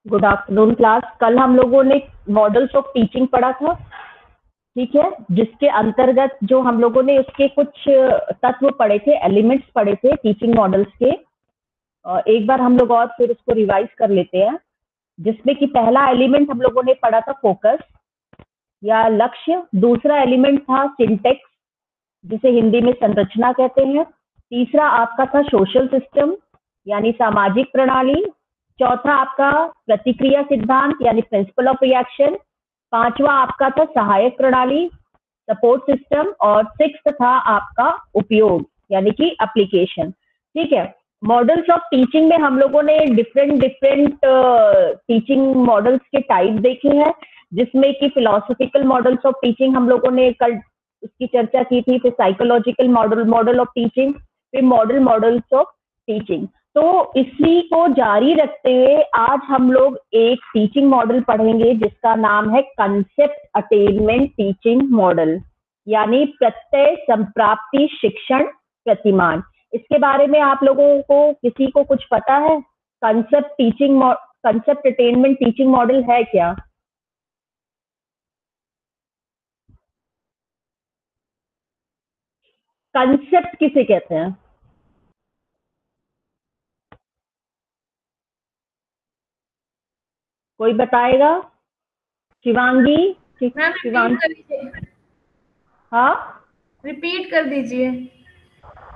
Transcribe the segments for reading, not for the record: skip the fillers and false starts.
Good afternoon class. कल हम लोगों ने मॉडल्स ऑफ टीचिंग पढ़ा था, ठीक है, जिसके अंतर्गत जो हम लोगों ने उसके कुछ तत्व पढ़े थे, एलिमेंट्स पढ़े थे टीचिंग मॉडल्स के। एक बार हम लोग और फिर उसको रिवाइज कर लेते हैं, जिसमें कि पहला एलिमेंट हम लोगों ने पढ़ा था फोकस या लक्ष्य। दूसरा एलिमेंट था सिंटेक्स, जिसे हिंदी में संरचना कहते हैं। तीसरा आपका था सोशल सिस्टम यानी सामाजिक प्रणाली। चौथा आपका प्रतिक्रिया सिद्धांत यानी प्रिंसिपल ऑफ रिएक्शन। पांचवा आपका था सहायक प्रणाली, सपोर्ट सिस्टम। और सिक्स्थ था आपका उपयोग यानी कि एप्लीकेशन। ठीक है, मॉडल्स ऑफ टीचिंग में हम लोगों ने डिफरेंट डिफरेंट टीचिंग मॉडल्स के टाइप देखे हैं, जिसमें कि फिलोसफिकल मॉडल्स ऑफ टीचिंग हम लोगों ने कल उसकी चर्चा की थी, फिर साइकोलॉजिकल मॉडल ऑफ टीचिंग, फिर मॉडल्स ऑफ टीचिंग। तो इसी को जारी रखते हुए आज हम लोग एक टीचिंग मॉडल पढ़ेंगे जिसका नाम है कंसेप्ट अटेनमेंट टीचिंग मॉडल, यानी प्रत्यय संप्राप्ति शिक्षण प्रतिमान। इसके बारे में आप लोगों को किसी को कुछ पता है? कंसेप्ट अटेनमेंट टीचिंग मॉडल है क्या? कंसेप्ट किसे कहते हैं? कोई बताएगा? शिवांगी? मैम शिवांगी? रिपीट कर दीजिए। हाँ, रिपीट कर दीजिए।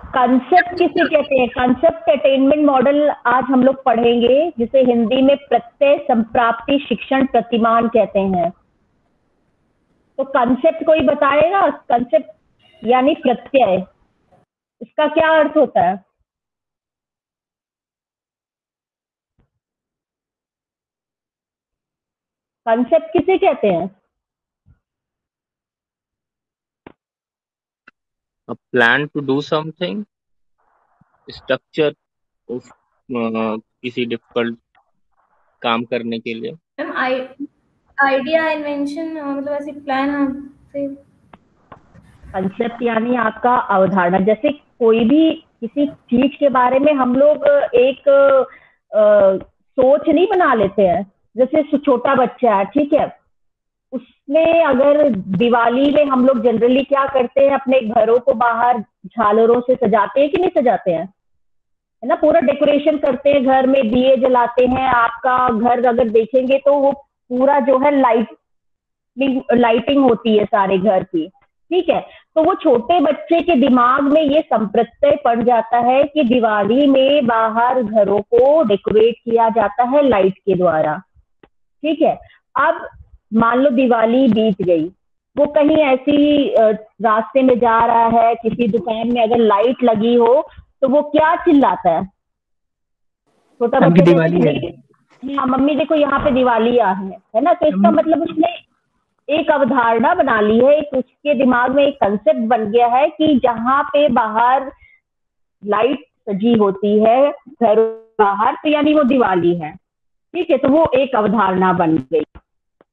कंसेप्ट किसे कहते हैं? कंसेप्ट अटेनमेंट मॉडल आज हम लोग पढ़ेंगे, जिसे हिंदी में प्रत्यय संप्राप्ति शिक्षण प्रतिमान कहते हैं। तो कंसेप्ट कोई बताएगा? कंसेप्ट यानी प्रत्यय, इसका क्या अर्थ होता है? कंसेप्ट किसे कहते हैं? A plan to do something, structure उस किसी डिफिकल्ट काम करने के लिए। मैम आइडिया इन्वेंशन मतलब ऐसे प्लान से। कंसेप्ट यानी आपका अवधारणा। जैसे कोई भी किसी चीज के बारे में हम लोग एक सोच नहीं बना लेते हैं। जैसे छोटा बच्चा है, ठीक है, उसमें अगर दिवाली में हम लोग जनरली क्या करते हैं, अपने घरों को बाहर झालरों से सजाते हैं कि नहीं सजाते हैं, है ना? पूरा डेकोरेशन करते हैं, घर में दिए जलाते हैं। आपका घर अगर देखेंगे तो वो पूरा जो है लाइटिंग होती है सारे घर की, ठीक है। तो वो छोटे बच्चे के दिमाग में ये संप्रत्यय पड़ जाता है कि दिवाली में बाहर घरों को डेकोरेट किया जाता है लाइट के द्वारा, ठीक है। अब मान लो दिवाली बीत गई, वो कहीं ऐसी रास्ते में जा रहा है, किसी दुकान में अगर लाइट लगी हो तो वो क्या चिल्लाता है? छोटा बच्चा दिवाली है। हाँ मम्मी देखो यहाँ पे दिवाली आ है ना? तो इसका मतलब उसने एक अवधारणा बना ली है, एक उसके दिमाग में एक कंसेप्ट बन गया है कि जहाँ पे बाहर लाइट सजी होती है घर बाहर, तो यानी वो दिवाली है, ठीक है। तो वो एक अवधारणा बन गई,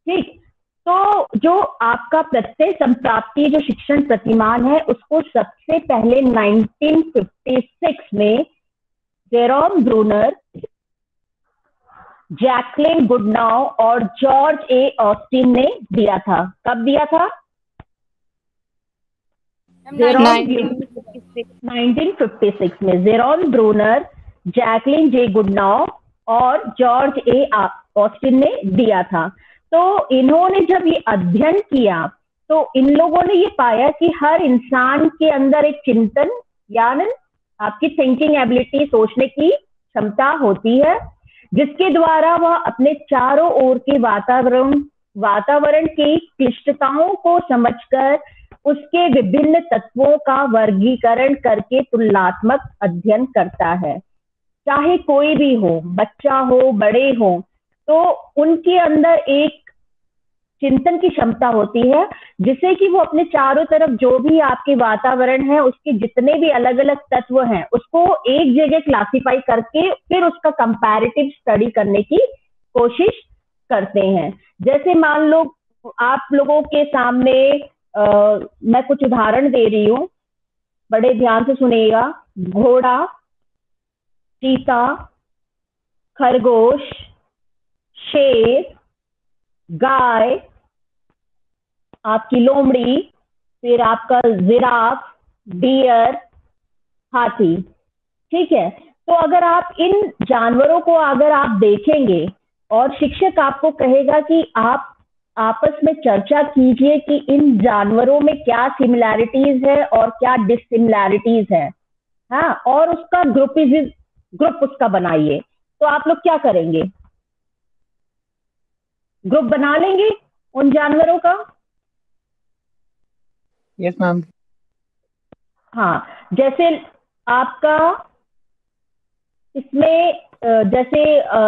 ठीक। तो जो आपका प्रत्यय संप्राप्ति जो शिक्षण प्रतिमान है, उसको सबसे पहले 1956 में जेरोम ब्रूनर, जैकलिन गुडनाउ और जॉर्ज ए ऑस्टिन ने दिया था। कब दिया था? 1956 में जेरोम ब्रूनर, जैकलिन जे गुडनाउ और जॉर्ज ए ऑस्टिन ने दिया था। तो इन्होंने जब ये अध्ययन किया तो इन लोगों ने ये पाया कि हर इंसान के अंदर एक चिंतन यानी आपकी थिंकिंग एबिलिटी, सोचने की क्षमता होती है, जिसके द्वारा वह अपने चारों ओर के वातावरण की क्लिष्टताओं को समझकर उसके विभिन्न तत्वों का वर्गीकरण करके तुलनात्मक अध्ययन करता है। चाहे कोई भी हो, बच्चा हो, बड़े हो, तो उनके अंदर एक चिंतन की क्षमता होती है, जिससे कि वो अपने चारों तरफ जो भी आपके वातावरण है, उसके जितने भी अलग अलग तत्व हैं, उसको एक जगह क्लासिफाई करके फिर उसका कंपैरेटिव स्टडी करने की कोशिश करते हैं। जैसे मान लो आप लोगों के सामने मैं कुछ उदाहरण दे रही हूँ, बड़े ध्यान से सुनिएगा। घोड़ा, चीता, खरगोश, शेर, गाय, आपकी लोमड़ी, फिर आपका जिराफ, डियर, हाथी। ठीक है, तो अगर आप इन जानवरों को अगर आप देखेंगे और शिक्षक आपको कहेगा कि आप आपस में चर्चा कीजिए कि इन जानवरों में क्या सिमिलैरिटीज है और क्या डिसिमिलैरिटीज है, हाँ, और उसका ग्रुप उसका बनाइए। तो आप लोग क्या करेंगे? ग्रुप बना लेंगे उन जानवरों का? Yes ma'am. हाँ, जैसे आपका इसमें जैसे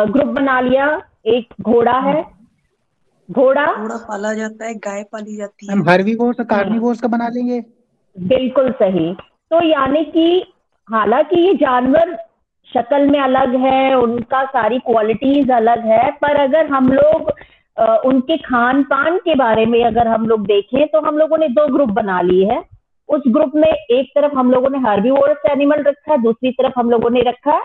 ग्रुप बना लिया, एक घोड़ा है, घोड़ा पाला जाता है, गाय पाली जाती है। मैम हर्बीवोर्स और कार्निवोर्स का बना लेंगे। बिल्कुल सही। तो यानी कि हालांकि ये जानवर शक्ल में अलग है, उनका सारी क्वालिटीज अलग है, पर अगर हम लोग उनके खान पान के बारे में अगर हम लोग देखें तो हम लोगों ने दो ग्रुप बना लिए है। उस ग्रुप में एक तरफ हम लोगों ने हर्बीवोरस एनिमल रखा है, दूसरी तरफ हम लोगों ने रखा है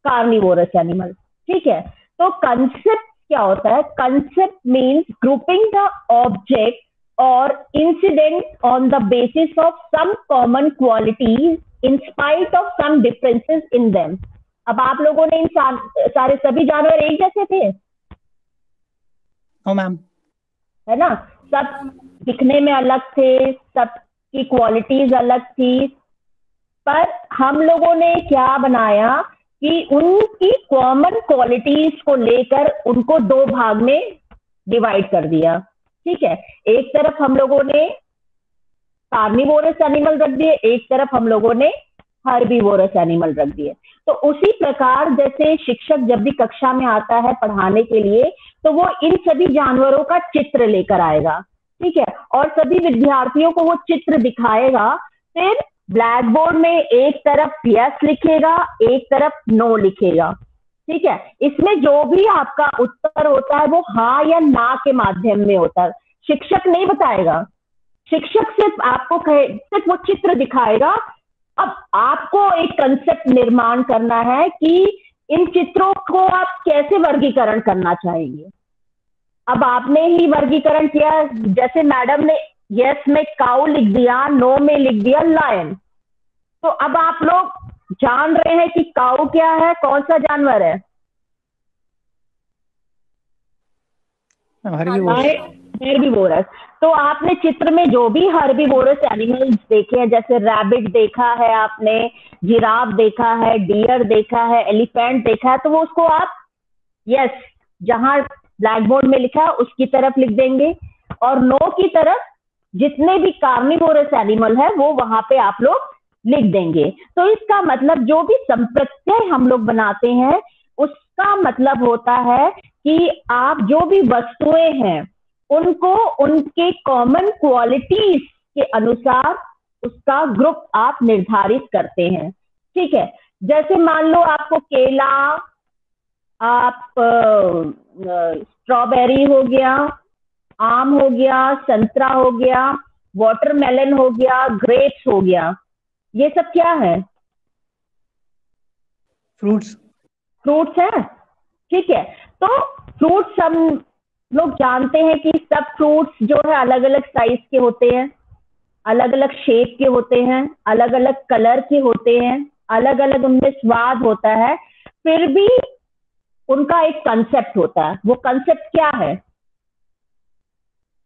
कार्निवोरस एनिमल। ठीक है, तो कंसेप्ट क्या होता है? Concept means grouping the object और incident on the basis of some common qualities in spite of some differences in them. अब आप लोगों ने इन सारे सभी जानवर एक जैसे थे? No ma'am. है ना, सब दिखने में अलग थे, सबकी क्वालिटीज अलग थी, पर हम लोगों ने क्या बनाया कि उनकी कॉमन क्वालिटीज को लेकर उनको दो भाग में डिवाइड कर दिया। ठीक है, एक तरफ हम लोगों ने कार्निवोरस एनिमल रख दिए, एक तरफ हम लोगों ने हर्बीवोरस एनिमल रख दिए। तो उसी प्रकार जैसे शिक्षक जब भी कक्षा में आता है पढ़ाने के लिए, तो वो इन सभी जानवरों का चित्र लेकर आएगा। ठीक है, और सभी विद्यार्थियों को वो चित्र दिखाएगा। फिर ब्लैक बोर्ड में एक तरफ यस लिखेगा, एक तरफ नो लिखेगा। ठीक है, इसमें जो भी आपका उत्तर होता है वो हाँ या ना के माध्यम में होता है, शिक्षक नहीं बताएगा। शिक्षक सिर्फ आपको सिर्फ वो चित्र दिखाएगा। अब आपको एक कंसेप्ट निर्माण करना है कि इन चित्रों को आप कैसे वर्गीकरण करना चाहेंगे। अब आपने ही वर्गीकरण किया, जैसे मैडम ने यस में काऊ लिख दिया, नो में लिख दिया लायन। तो अब आप लोग जान रहे हैं कि काऊ क्या है, कौन सा जानवर है? हर्बीवोरस। तो आपने चित्र में जो भी हर्बीवोरस एनिमल्स देखे हैं, जैसे रैबिट देखा है आपने, जिराफ देखा है, डियर देखा है, एलिफेंट देखा है, तो वो उसको आप यस जहां ब्लैक बोर्ड में लिखा उसकी तरफ लिख देंगे, और नो की तरफ जितने भी कार्निवोरस एनिमल है वो वहां पे आप लोग लिख देंगे। तो इसका मतलब जो भी संप्रत्यय हम लोग बनाते हैं उसका मतलब होता है कि आप जो भी वस्तुएं हैं उनको उनके कॉमन क्वालिटीज के अनुसार उसका ग्रुप आप निर्धारित करते हैं। ठीक है, जैसे मान लो आपको केला, आप स्ट्रॉबेरी हो गया, आम हो गया, संतरा हो गया, वाटरमेलन हो गया, ग्रेप्स हो गया, ये सब क्या है? फ्रूट्स। फ्रूट्स है। ठीक है, तो फ्रूट्स हम लोग जानते हैं कि सब फ्रूट्स जो है अलग अलग साइज के होते हैं, अलग अलग शेप के होते हैं, अलग अलग कलर के होते हैं, अलग अलग उनमें स्वाद होता है, फिर भी उनका एक कंसेप्ट होता है। वो कंसेप्ट क्या है?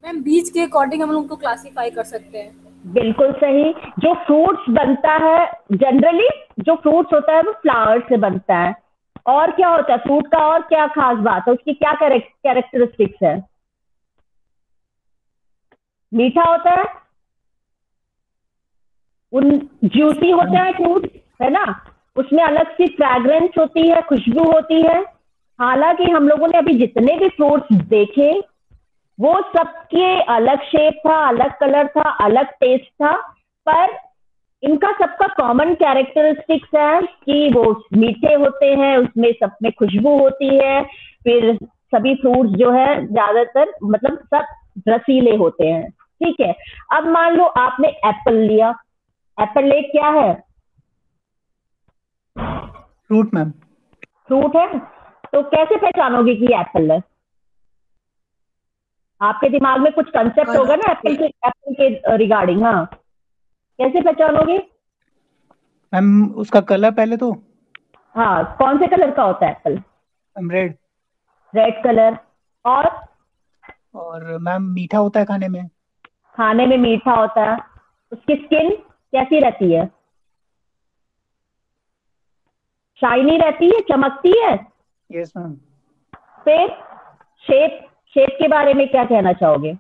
मैम बीज के अकॉर्डिंग हम उनको क्लासिफाई कर सकते हैं। बिल्कुल सही। जो फ्रूट्स बनता है, जनरली जो फ्रूट्स होता है वो फ्लावर से बनता है। और क्या होता है फ्रूट का, और क्या खास बात है उसकी, क्या कैरेक्टरिस्टिक्स है? मीठा होता है, उन जूसी होता है फ्रूट, है ना, उसमें अलग सी फ्रैग्रेंस होती है, खुशबू होती है। हालांकि हम लोगों ने अभी जितने भी फ्रूट्स देखे वो सबके अलग शेप था, अलग कलर था, अलग टेस्ट था, पर इनका सबका कॉमन कैरेक्टरिस्टिक्स है कि वो मीठे होते हैं, उसमें सब में खुशबू होती है, फिर सभी फ्रूट्स जो है ज्यादातर मतलब सब रसीले होते हैं। ठीक है, अब मान लो आपने एप्पल लिया, एप्पल एक क्या है? Fruit ma'am. फ्रूट है। तो कैसे पहचानोगे कि एप्पल है? आपके दिमाग में कुछ कंसेप्ट होगा ना एप्पल के रिगार्डिंग। हाँ, कैसे पहचानोगे? मैम उसका कलर पहले तो हाँ, कौन से कलर का होता है Apple? Ma'am red. Red colour. और मैम मीठा होता है खाने में। खाने में मीठा होता है। उसकी स्किन कैसी रहती है? शाइनी रहती है, चमकती है। Yes ma'am. फिर शेप शेप के बारे में क्या कहना चाहोगे?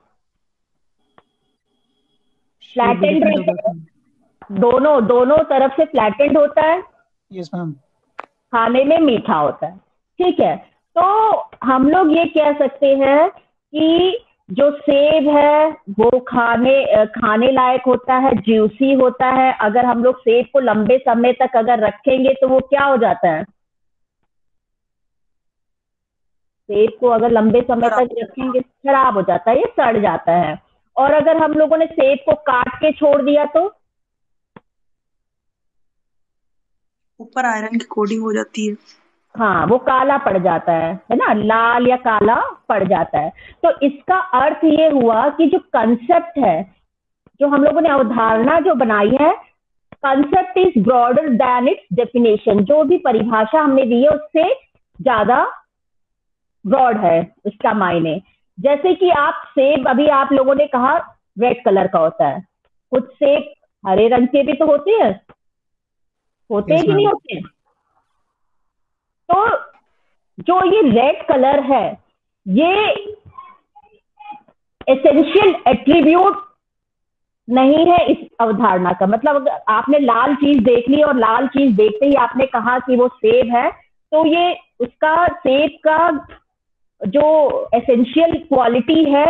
शेप भी फ्लैटेंड डिफरेंट होता रहता है। है, दोनों दोनों तरफ से फ्लैटेंड होता है, यस मैम। खाने में मीठा होता है। ठीक है, तो हम लोग ये कह सकते हैं कि जो सेब है वो खाने लायक होता है, ज्यूसी होता है। अगर हम लोग सेब को लंबे समय तक अगर रखेंगे तो वो क्या हो जाता है? सेब को अगर लंबे समय तक रखेंगे खराब हो जाता है, ये सड़ जाता है। और अगर हम लोगों ने सेब को काट के छोड़ दिया तो ऊपर आयरन की कोटिंग हो जाती है। हाँ, वो काला पड़ जाता है ना, लाल या काला पड़ जाता है। तो इसका अर्थ ये हुआ कि जो कंसेप्ट है, जो हम लोगों ने अवधारणा जो बनाई है, concept is broader then it's definition. जो भी परिभाषा हमने दी है उससे ज्यादा ब्रॉड है उसका मायने। जैसे कि आप सेब, अभी आप लोगों ने कहा रेड कलर का होता है, कुछ सेब हरे रंग के भी तो होते हैं यस कि नहीं मैम। होते? तो जो ये रेड कलर है, ये एसेंशियल एट्रीब्यूट नहीं है इस अवधारणा का। मतलब अगर आपने लाल चीज देख ली और लाल चीज देखते ही आपने कहा कि वो सेब है, तो ये उसका सेब का जो एसेंशियल क्वालिटी है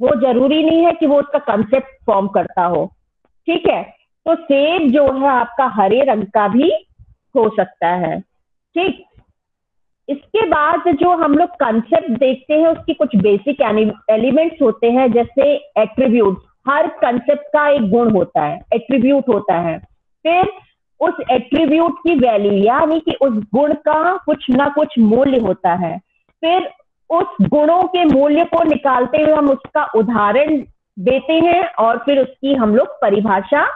वो जरूरी नहीं है कि वो उसका कंसेप्ट फॉर्म करता हो। ठीक है, तो सेब जो है आपका हरे रंग का भी हो सकता है। ठीक, इसके बाद जो हम लोग कंसेप्ट देखते हैं उसकी कुछ बेसिक एलिमेंट्स होते हैं, जैसे एट्रीब्यूट। हर कंसेप्ट का एक गुण होता है, एट्रीब्यूट होता है। फिर उस एट्रीब्यूट की वैल्यू, यानी कि उस गुण का कुछ ना कुछ मूल्य होता है। फिर उस गुणों के मूल्य को निकालते हुए हम उसका उदाहरण देते हैं और फिर उसकी हम लोग परिभाषा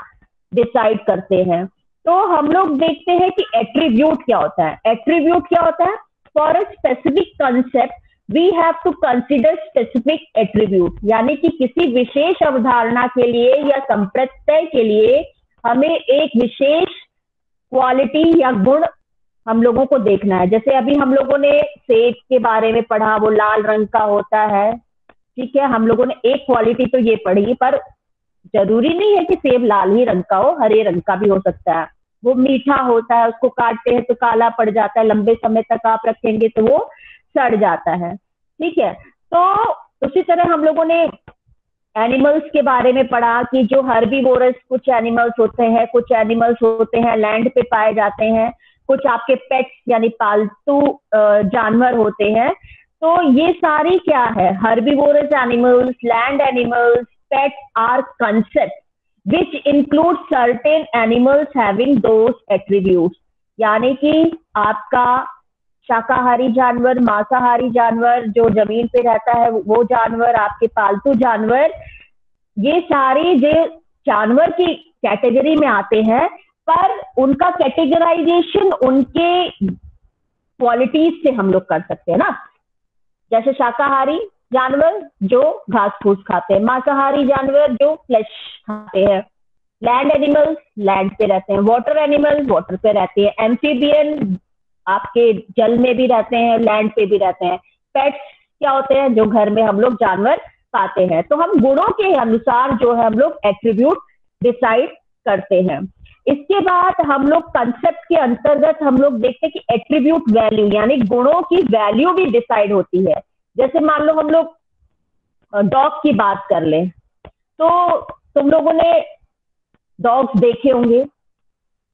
डिसाइड करते हैं। तो हम लोग देखते हैं कि एट्रीब्यूट क्या होता है। एट्रीब्यूट क्या होता है? For a specific concept we have to consider specific attribute, यानी कि किसी विशेष अवधारणा के लिए या संप्रत्यय के लिए हमें एक विशेष क्वालिटी या गुण हम लोगों को देखना है। जैसे अभी हम लोगों ने सेब के बारे में पढ़ा, वो लाल रंग का होता है। ठीक है, हम लोगों ने एक क्वालिटी तो ये पढ़ी, पर जरूरी नहीं है कि सेब लाल ही रंग का हो, हरे रंग का भी हो सकता है। वो मीठा होता है, उसको काटते हैं तो काला पड़ जाता है, लंबे समय तक आप रखेंगे तो वो सड़ जाता है। ठीक है, तो उसी तरह हम लोगों ने एनिमल्स के बारे में पढ़ा कि जो हर्बीवोरस कुछ एनिमल्स होते हैं, कुछ एनिमल्स होते हैं लैंड पे पाए जाते हैं, कुछ आपके पेट्स यानी पालतू जानवर होते हैं। तो ये सारी क्या है? Herbivorous animals, land animals, pets are concept which include certain animals having those attributes। यानी कि आपका शाकाहारी जानवर, मांसाहारी जानवर, जो जमीन पे रहता है वो जानवर, आपके पालतू जानवर, ये सारे जो जानवर की कैटेगरी में आते हैं, पर उनका कैटेगराइजेशन उनके क्वालिटीज से हम लोग कर सकते हैं ना। जैसे शाकाहारी जानवर जो घास फूस खाते हैं, मांसाहारी जानवर जो फ्लैश खाते हैं, लैंड एनिमल्स लैंड पे रहते हैं, वाटर एनिमल वाटर पे रहते हैं, एम्फीबियन आपके जल में भी रहते हैं, लैंड पे भी रहते हैं। पेट्स क्या होते हैं? जो घर में हम लोग जानवर पाते हैं। तो हम गुणों के अनुसार जो है हम लोग एट्रीब्यूट डिसाइड करते हैं। इसके बाद हम लोग कंसेप्ट के अंतर्गत हम लोग देखते हैं कि एट्रीब्यूट वैल्यू, यानी गुणों की वैल्यू भी डिसाइड होती है। जैसे मान लो हम लोग डॉग की बात कर लें, तो तुम लोगों ने डॉग्स देखे होंगे,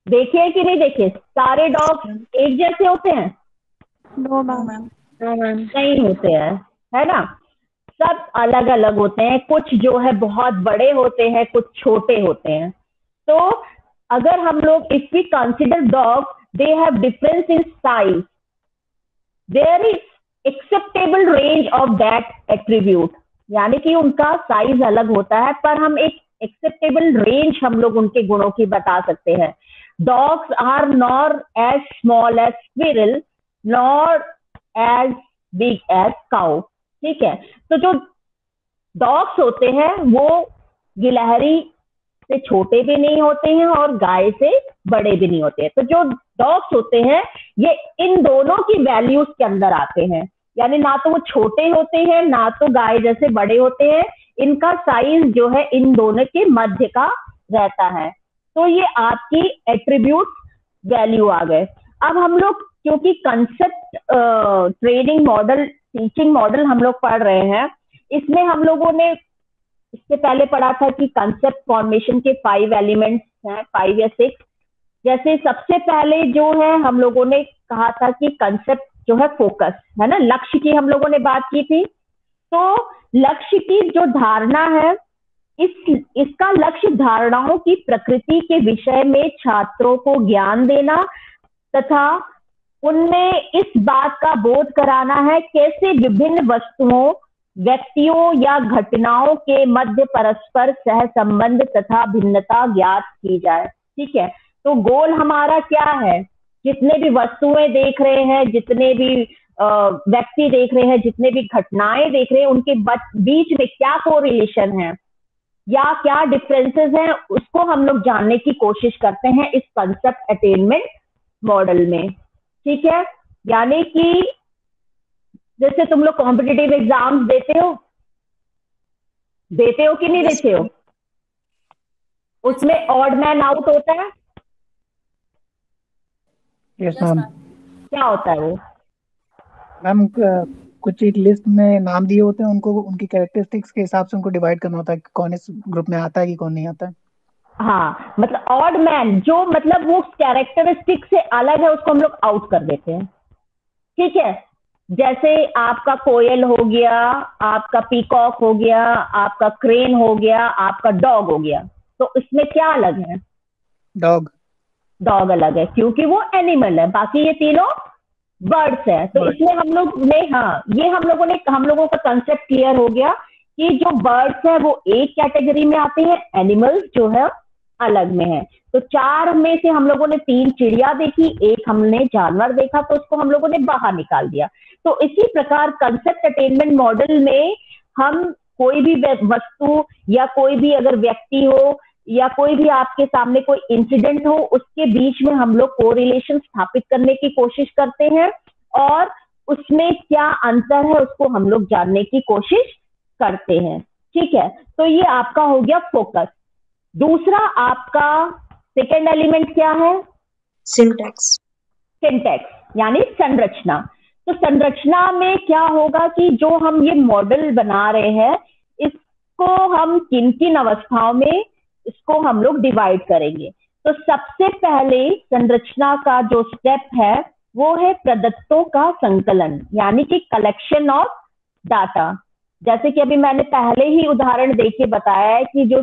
देखे हैं कि नहीं देखे? सारे डॉग्स एक जैसे होते हैं? No no ma'am. मैम। नहीं होते हैं, है ना। सब अलग अलग होते हैं, कुछ जो है बहुत बड़े होते हैं, कुछ छोटे होते हैं। तो अगर हम लोग if we consider dog, they have difference in size, there is acceptable range of that attribute, यानी कि उनका साइज अलग होता है पर हम एक एक्सेप्टेबल रेंज हम लोग उनके गुणों की बता सकते हैं। Dogs are nor as small as squirrel nor as big as cow. ठीक है, तो जो डॉग्स होते हैं वो गिलहरी से छोटे भी नहीं होते हैं और गाय से बड़े भी नहीं होते हैं। तो जो डॉग्स होते हैं ये इन दोनों की वैल्यूज के अंदर आते हैं, यानी ना तो वो छोटे होते हैं ना तो गाय जैसे बड़े होते हैं, इनका साइज जो है इन दोनों के मध्य का रहता है। तो ये आपकी एट्रीब्यूट वैल्यू आ गए। अब हम लोग क्योंकि concept training model teaching model हम लोग पढ़ रहे हैं, इसमें हम लोगों ने इससे पहले पढ़ा था कि कंसेप्ट फॉर्मेशन के 5 एलिमेंट्स हैं, 5 या 6। जैसे सबसे पहले जो है हम लोगों ने कहा था कि कंसेप्ट जो है फोकस है ना, लक्ष्य की हम लोगों ने बात की थी। तो लक्ष्य की जो धारणा है इसका लक्ष्य धारणाओं की प्रकृति के विषय में छात्रों को ज्ञान देना तथा उनमें इस बात का बोध कराना है कैसे विभिन्न वस्तुओं व्यक्तियों या घटनाओं के मध्य परस्पर सह संबंध तथा भिन्नता ज्ञात की जाए। ठीक है, तो गोल हमारा क्या है, जितने भी वस्तुएं देख रहे हैं, जितने भी व्यक्ति देख रहे हैं, जितने भी घटनाएं देख रहे हैं, उनके बीच में क्या कोरिलेशन है या क्या डिफरेंसेस हैं, उसको हम लोग जानने की कोशिश करते हैं इस कंसेप्ट अटेनमेंट मॉडल में। ठीक है, यानी कि जैसे तुम लोग कॉम्पिटिटिव एग्जाम्स देते हो कि नहीं देते हो, उसमें ऑड मैन आउट होता है। Yes ma'am. क्या होता है वो मैम कुछ एक लिस्ट में नाम दिए होते हैं, उनको उनकी कैरेक्टरिस्टिक्स के हिसाब से उनको डिवाइड करना होता है कि कौन इस ग्रुप में आता है कि कौन नहीं आता है। हाँ, मतलब ऑड मैन जो मतलब वो कैरेक्टरिस्टिक से अलग है उसको हम लोग आउट कर देते हैं। ठीक है, जैसे आपका कोयल हो गया, आपका पीकॉक हो गया, आपका क्रेन हो गया, आपका डॉग हो गया, तो इसमें क्या अलग है? डॉग अलग है क्योंकि वो एनिमल है, बाकी ये तीनों बर्ड्स है। तो इसमें हम लोग ने ये हम लोगों का कंसेप्ट क्लियर हो गया कि जो बर्ड्स है वो एक कैटेगरी में आते हैं, एनिमल्स जो है अलग में है। तो 4 में से हम लोगों ने 3 चिड़िया देखी, 1 हमने जानवर देखा, तो उसको हम लोगों ने बाहर निकाल दिया। तो इसी प्रकार कंसेप्ट अटेनमेंट मॉडल में हम कोई भी वस्तु या कोई भी अगर व्यक्ति हो या कोई भी आपके सामने कोई इंसिडेंट हो, उसके बीच में हम लोग कोरिलेशन स्थापित करने की कोशिश करते हैं और उसमें क्या अंतर है उसको हम लोग जानने की कोशिश करते हैं। ठीक है, तो ये आपका हो गया फोकस। दूसरा आपका सेकेंड एलिमेंट क्या है? सिंटैक्स यानी संरचना। तो संरचना में क्या होगा कि जो हम ये मॉडल बना रहे हैं इसको हम किन किन अवस्थाओं में इसको हम लोग डिवाइड करेंगे। तो सबसे पहले संरचना का जो स्टेप है वो है प्रदत्तों का संकलन, यानी कि कलेक्शन ऑफ डाटा। जैसे कि अभी मैंने पहले ही उदाहरण देके बताया है कि जो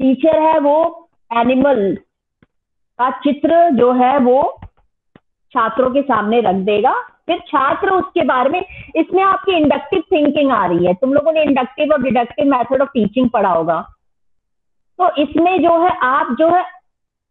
टीचर है वो एनिमल का चित्र जो है वो छात्रों के सामने रख देगा, फिर छात्र उसके बारे में, इसमें आपकी इंडक्टिव थिंकिंग आ रही है। तुम लोगों ने इंडक्टिव और डिडक्टिव मेथड ऑफ टीचिंग पढ़ा होगा। तो इसमें जो है आप जो है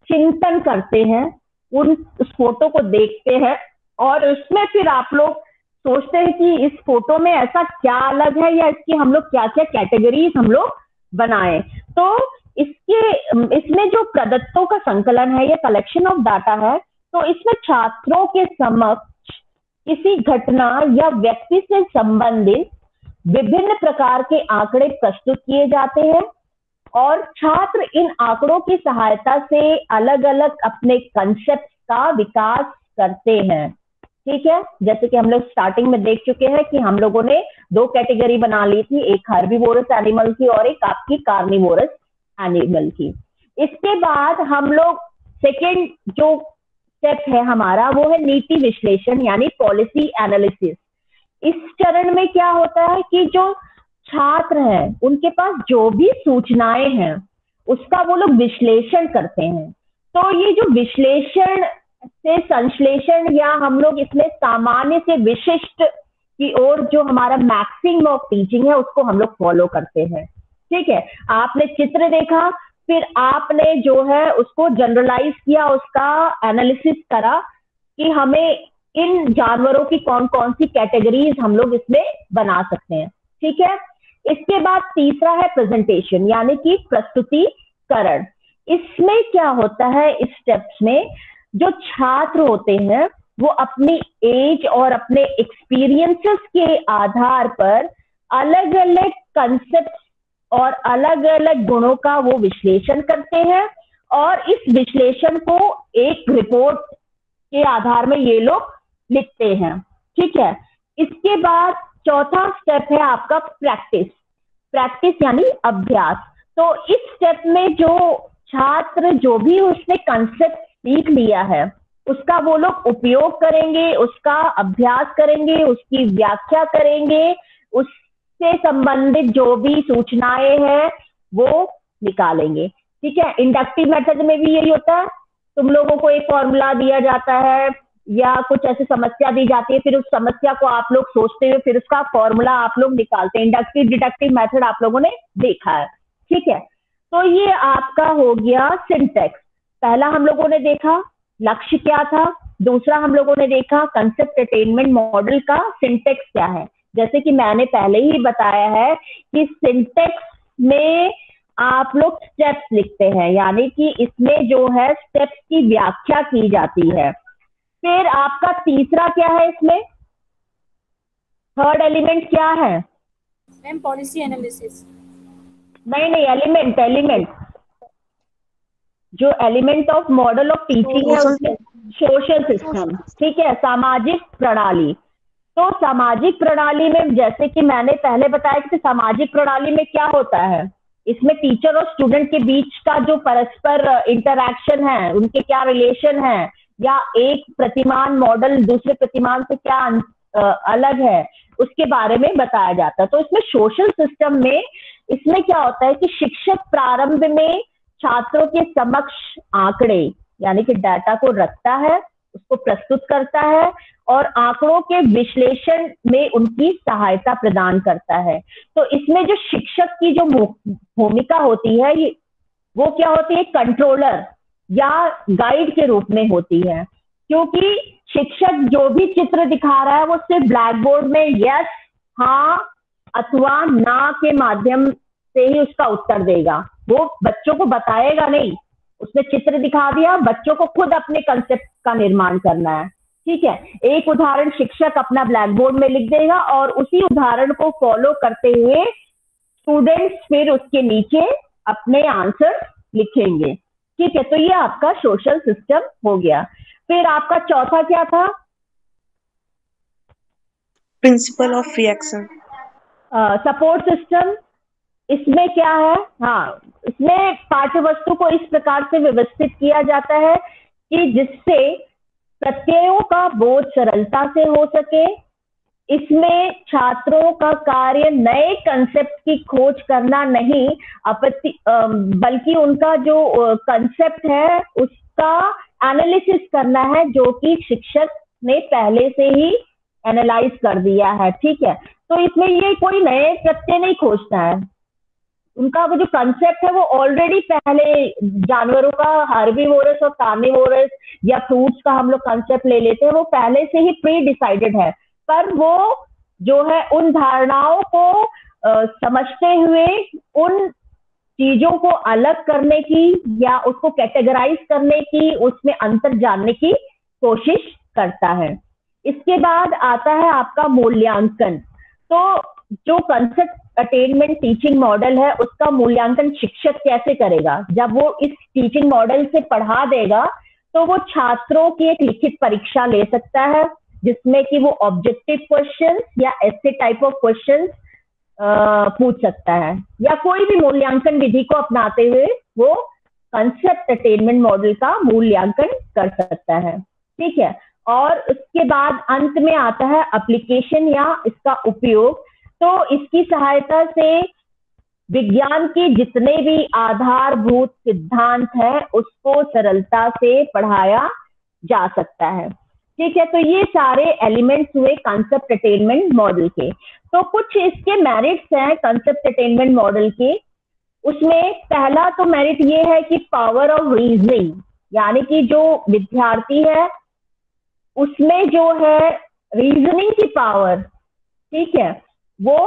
चिंतन करते हैं, उस फोटो को देखते हैं और उसमें फिर आप लोग सोचते हैं कि इस फोटो में ऐसा क्या अलग है या इसकी हम लोग क्या क्या कैटेगरीज हम लोग बनाएं। तो इसमें जो प्रदत्तों का संकलन है या कलेक्शन ऑफ डाटा है, तो इसमें छात्रों के समक्ष किसी घटना या व्यक्ति से संबंधित विभिन्न प्रकार के आंकड़े प्रस्तुत किए जाते हैं और छात्र इन आंकड़ों की सहायता से अलग अलग अपने कंसेप्ट का विकास करते हैं। ठीक है, जैसे कि हम लोग स्टार्टिंग में देख चुके हैं कि हम लोगों ने 2 कैटेगरी बना ली थी, एक हर्बीवोरस एनिमल की और एक आपकी कार्निवोरस एनिमल की। इसके बाद हम लोग सेकेंड जो स्टेप है हमारा वो है नीति विश्लेषण यानी पॉलिसी एनालिसिस। इस चरण में क्या होता है कि जो छात्र हैं उनके पास जो भी सूचनाएं हैं उसका वो लोग विश्लेषण करते हैं। तो ये जो विश्लेषण से संश्लेषण या हम लोग इसमें सामान्य से विशिष्ट की ओर जो हमारा मैक्सिमम ऑफ टीचिंग है उसको हम लोग फॉलो करते हैं। ठीक है, आपने चित्र देखा, फिर आपने जो है उसको जनरलाइज किया, उसका एनालिसिस करा कि हमें इन जानवरों की कौन कौन सी कैटेगरीज हम लोग इसमें बना सकते हैं। ठीक है, इसके बाद तीसरा है प्रेजेंटेशन यानी कि प्रस्तुतिकरण। इसमें क्या होता है, इस स्टेप्स में जो छात्र होते हैं वो अपनी एज और अपने एक्सपीरियंसेस के आधार पर अलग अलग कंसेप्ट और अलग अलग गुणों का वो विश्लेषण करते हैं और इस विश्लेषण को एक रिपोर्ट के आधार में ये लोग लिखते हैं। ठीक है, इसके बाद चौथा स्टेप है आपका प्रैक्टिस। प्रैक्टिस यानी अभ्यास। तो इस स्टेप में जो छात्र जो भी उसने कंसेप्ट सीख लिया है उसका वो लोग उपयोग करेंगे, उसका अभ्यास करेंगे, उसकी व्याख्या करेंगे, उससे संबंधित जो भी सूचनाएं हैं वो निकालेंगे। ठीक है, इंडक्टिव मेथड में भी यही होता है, तुम लोगों को एक फॉर्मूला दिया जाता है या कुछ ऐसी समस्या दी जाती है, फिर उस समस्या को आप लोग सोचते हुए फिर उसका फॉर्मूला आप लोग निकालते हैं। इंडक्टिव डिडक्टिव मेथड आप लोगों ने देखा है। ठीक है, तो ये आपका हो गया सिंटैक्स। पहला हम लोगों ने देखा लक्ष्य क्या था, दूसरा हम लोगों ने देखा कंसेप्ट अटेनमेंट मॉडल का सिंटैक्स क्या है। जैसे कि मैंने पहले ही बताया है कि सिंटैक्स में आप लोग स्टेप्स लिखते हैं, यानी कि इसमें जो है स्टेप्स की व्याख्या की जाती है। फिर आपका तीसरा क्या है, इसमें थर्ड एलिमेंट क्या है? Ma'am policy analysis. नहीं, एलिमेंट जो element of model of teaching है उसमें सोशल सिस्टम। ठीक है, सामाजिक प्रणाली। तो सामाजिक प्रणाली में जैसे कि मैंने पहले बताया कि सामाजिक प्रणाली में क्या होता है, इसमें टीचर और स्टूडेंट के बीच का जो परस्पर इंटरैक्शन है, उनके क्या रिलेशन है, या एक प्रतिमान मॉडल दूसरे प्रतिमान से क्या अलग है, उसके बारे में बताया जाता है। तो इसमें सोशल सिस्टम में इसमें क्या होता है कि शिक्षक प्रारंभ में छात्रों के समक्ष आंकड़े यानी कि डाटा को रखता है, उसको प्रस्तुत करता है और आंकड़ों के विश्लेषण में उनकी सहायता प्रदान करता है। तो इसमें जो शिक्षक की जो भूमिका होती है वो क्या होती है, कंट्रोलर या गाइड के रूप में होती है, क्योंकि शिक्षक जो भी चित्र दिखा रहा है वो सिर्फ ब्लैक बोर्ड में यस, हाँ अथवा ना के माध्यम से ही उसका उत्तर देगा, वो बच्चों को बताएगा नहीं। उसने चित्र दिखा दिया, बच्चों को खुद अपने कंसेप्ट का निर्माण करना है। ठीक है, एक उदाहरण शिक्षक अपना ब्लैक बोर्ड में लिख देगा और उसी उदाहरण को फॉलो करते हुए स्टूडेंट्स फिर उसके नीचे अपने आंसर लिखेंगे। ठीक है, तो ये आपका सोशल सिस्टम हो गया। फिर आपका चौथा क्या था? Principle of reaction. Support system. इसमें क्या है, हाँ इसमें पाठ्य वस्तु को इस प्रकार से व्यवस्थित किया जाता है कि जिससे प्रत्ययों का बोध सरलता से हो सके। इसमें छात्रों का कार्य नए कंसेप्ट की खोज करना नहीं बल्कि उनका जो कंसेप्ट है उसका एनालिसिस करना है, जो कि शिक्षक ने पहले से ही एनालाइज कर दिया है। ठीक है, तो इसमें ये कोई नए प्रत्यय नहीं खोजता है, उनका वो जो कंसेप्ट है वो ऑलरेडी पहले जानवरों का हार्बीवोरस और कार्निवोरस या फ्रूट्स का हम लोग कंसेप्ट ले लेते हैं, वो पहले से ही प्री डिसाइडेड है, पर वो जो है उन धारणाओं को समझते हुए उन चीजों को अलग करने की या उसको कैटेगराइज करने की, उसमें अंतर जानने की कोशिश करता है। इसके बाद आता है आपका मूल्यांकन। तो जो कंसेप्ट अटेनमेंट टीचिंग मॉडल है उसका मूल्यांकन शिक्षक कैसे करेगा? जब वो इस टीचिंग मॉडल से पढ़ा देगा तो वो छात्रों की एक लिखित परीक्षा ले सकता है जिसमें कि वो ऑब्जेक्टिव क्वेश्चंस या ऐसे टाइप ऑफ क्वेश्चंस पूछ सकता है, या कोई भी मूल्यांकन विधि को अपनाते हुए वो कंसेप्ट अटेनमेंट मॉडल का मूल्यांकन कर सकता है। ठीक है, और उसके बाद अंत में आता है एप्लीकेशन या इसका उपयोग। तो इसकी सहायता से विज्ञान के जितने भी आधारभूत सिद्धांत हैं उसको सरलता से पढ़ाया जा सकता है। ठीक है, तो ये सारे एलिमेंट्स हुए कंसेप्ट अटेनमेंट मॉडल के। तो कुछ इसके मेरिट्स हैं कंसेप्ट अटेनमेंट मॉडल के। उसमें पहला तो मेरिट ये है कि पावर ऑफ रीजनिंग, यानी कि जो विद्यार्थी है उसमें जो है रीजनिंग की पावर, ठीक है, वो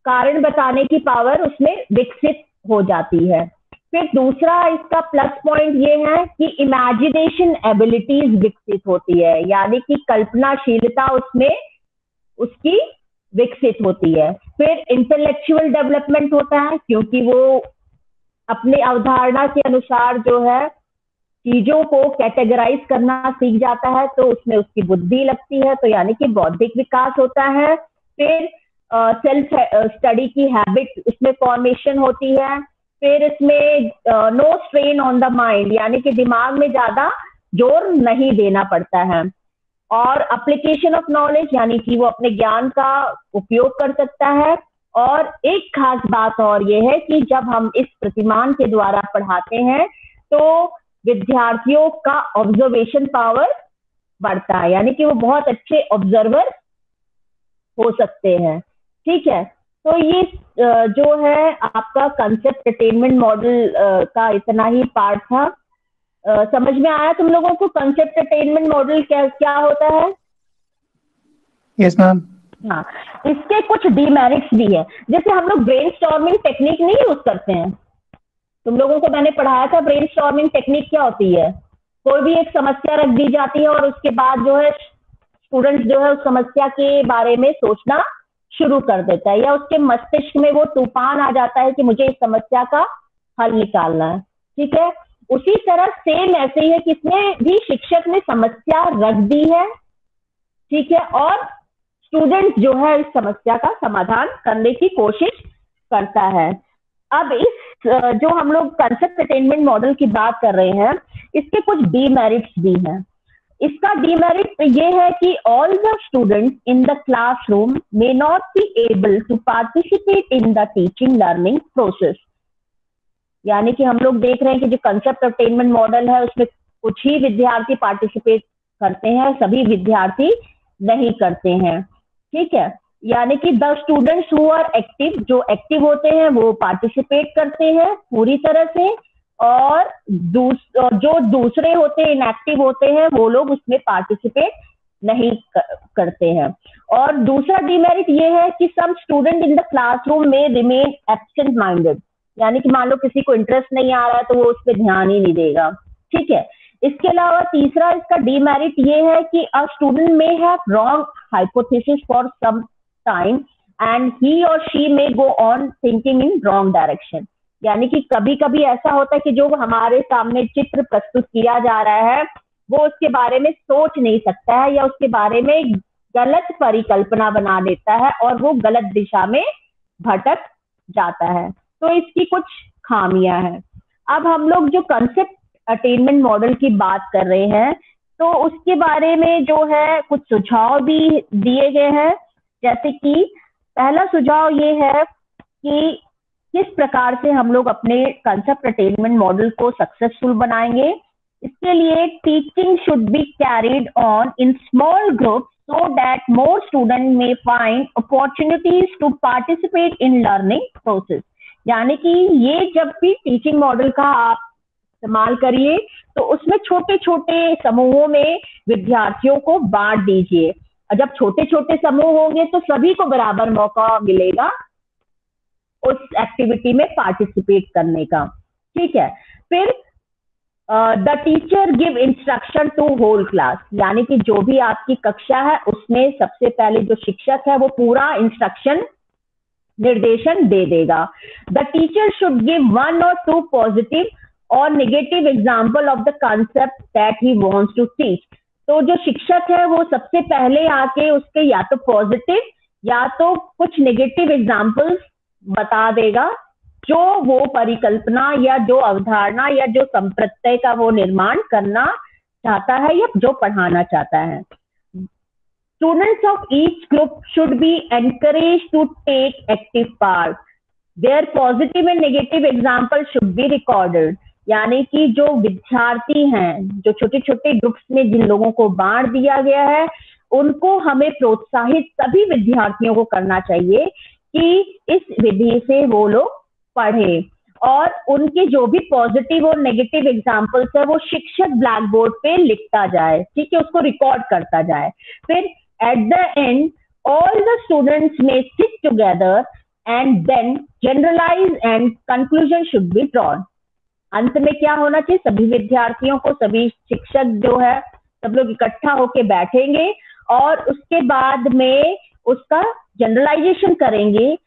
कारण बताने की पावर उसमें विकसित हो जाती है। फिर दूसरा इसका प्लस पॉइंट ये है कि इमेजिनेशन एबिलिटीज विकसित होती है, यानी कि कल्पनाशीलता उसमें उसकी विकसित होती है। फिर इंटेलेक्चुअल डेवलपमेंट होता है, क्योंकि वो अपने अवधारणा के अनुसार जो है चीजों को कैटेगराइज करना सीख जाता है, तो उसमें उसकी बुद्धि लगती है, तो यानी कि बौद्धिक विकास होता है। फिर सेल्फ स्टडी की हैबिट इसमें फॉर्मेशन होती है। फिर इसमें no strain on the mind, यानी कि दिमाग में ज्यादा जोर नहीं देना पड़ता है। और एप्लीकेशन ऑफ नॉलेज, यानी कि वो अपने ज्ञान का उपयोग कर सकता है। और एक खास बात और ये है कि जब हम इस प्रतिमान के द्वारा पढ़ाते हैं तो विद्यार्थियों का ऑब्जर्वेशन पावर बढ़ता है, यानी कि वो बहुत अच्छे ऑब्जर्वर हो सकते हैं। ठीक है, तो ये जो है आपका कंसेप्ट अटेनमेंट मॉडल का इतना ही पार्ट था। समझ में आया तुम लोगों को कंसेप्ट अटेनमेंट मॉडल क्या क्या होता है? Yes ma'am. हाँ, इसके कुछ डीमेरिट्स भी है। जैसे हम लोग ब्रेनस्टॉर्मिंग टेक्निक नहीं यूज करते हैं, तुम लोगों को मैंने पढ़ाया था ब्रेनस्टॉर्मिंग टेक्निक क्या होती है। कोई भी एक समस्या रख दी जाती है और उसके बाद जो है स्टूडेंट जो है उस समस्या के बारे में सोचना शुरू कर देता है, या उसके मस्तिष्क में वो तूफान आ जाता है कि मुझे इस समस्या का हल निकालना है। ठीक है, उसी तरह सेम ऐसे ही है कि इसमें भी शिक्षक ने समस्या रख दी है, ठीक है, और स्टूडेंट जो है इस समस्या का समाधान करने की कोशिश करता है। अब इस जो हम लोग कंसेप्ट अटेनमेंट मॉडल की बात कर रहे हैं, इसके कुछ डीमेरिट्स भी हैं। इसका डीमेरिट ये है कि all the students in the classroom may not be able to participate in the teaching learning process. यानी कि हम लोग देख रहे हैं कि जो कंसेप्ट अटेनमेंट मॉडल है उसमें कुछ ही विद्यार्थी पार्टिसिपेट करते हैं, सभी विद्यार्थी नहीं करते हैं। ठीक है, यानी कि the students who are active, जो एक्टिव होते हैं वो पार्टिसिपेट करते हैं पूरी तरह से, और जो दूसरे होते हैं इनएक्टिव होते हैं वो लोग उसमें पार्टिसिपेट नहीं करते हैं। और दूसरा डीमेरिट ये है कि some student in the classroom में रिमेन एब्सेंट माइंडेड, यानी कि मान लो किसी को इंटरेस्ट नहीं आ रहा है तो वो उस पर ध्यान ही नहीं देगा। ठीक है, इसके अलावा तीसरा इसका डीमेरिट ये है कि a student may have wrong hypothesis for some time and he और she may go on thinking in wrong direction. यानी कि कभी कभी ऐसा होता है कि जो हमारे सामने चित्र प्रस्तुत किया जा रहा है वो उसके बारे में सोच नहीं सकता है, या उसके बारे में गलत परिकल्पना बना लेता है और वो गलत दिशा में भटक जाता है। तो इसकी कुछ खामियां हैं। अब हम लोग जो कंसेप्ट अटेनमेंट मॉडल की बात कर रहे हैं तो उसके बारे में जो है कुछ सुझाव भी दिए गए हैं। जैसे कि पहला सुझाव ये है कि किस प्रकार से हम लोग अपने कंसेप्ट अटेनमेंट मॉडल को सक्सेसफुल बनाएंगे। इसके लिए teaching should be carried on in small group so that more students may find opportunities to participate in learning process। यानी कि ये जब भी टीचिंग मॉडल का आप इस्तेमाल करिए तो उसमें छोटे छोटे समूहों में विद्यार्थियों को बांट दीजिए, और जब छोटे छोटे समूह होंगे तो सभी को बराबर मौका मिलेगा उस एक्टिविटी में पार्टिसिपेट करने का। ठीक है, फिर the teacher give instruction to whole class, यानी कि जो भी आपकी कक्षा है उसमें सबसे पहले जो शिक्षक है वो पूरा इंस्ट्रक्शन निर्देशन दे देगा। The teacher should give 1 or 2 positive और negative example of the concept that he wants to teach. तो जो शिक्षक है वो सबसे पहले आके उसके या तो पॉजिटिव या तो कुछ नेगेटिव एग्जाम्पल्स बता देगा, जो वो परिकल्पना या जो अवधारणा या जो संप्रत्यय का वो निर्माण करना चाहता है या जो पढ़ाना चाहता है। Students of each group should be encouraged to take active part. Their positive and negative examples should be recorded. यानी कि जो विद्यार्थी हैं, जो छोटे छोटे ग्रुप्स में जिन लोगों को बांट दिया गया है, उनको हमें प्रोत्साहित सभी विद्यार्थियों को करना चाहिए कि इस विधि से वो लोग पढ़े, और उनके जो भी पॉजिटिव और नेगेटिव एग्जाम्पल्स है वो शिक्षक ब्लैक बोर्ड पे लिखता जाए, ठीक है, उसको रिकॉर्ड करता जाए। फिर at the end all the students may sit together and then generalise and conclusion should be drawn. अंत में क्या होना चाहिए, सभी विद्यार्थियों को, सभी शिक्षक जो है, सब लोग इकट्ठा होके बैठेंगे और उसके बाद में उसका जनरलाइजेशन करेंगे,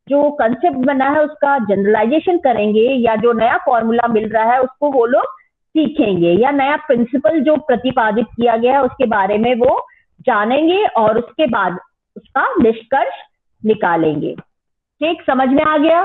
जो कंसेप्ट बना है उसका जनरलाइजेशन करेंगे, या जो नया फॉर्मूला मिल रहा है उसको वो लोग सीखेंगे, या नया प्रिंसिपल जो प्रतिपादित किया गया है उसके बारे में वो जानेंगे और उसके बाद उसका निष्कर्ष निकालेंगे। ठीक, समझ में आ गया?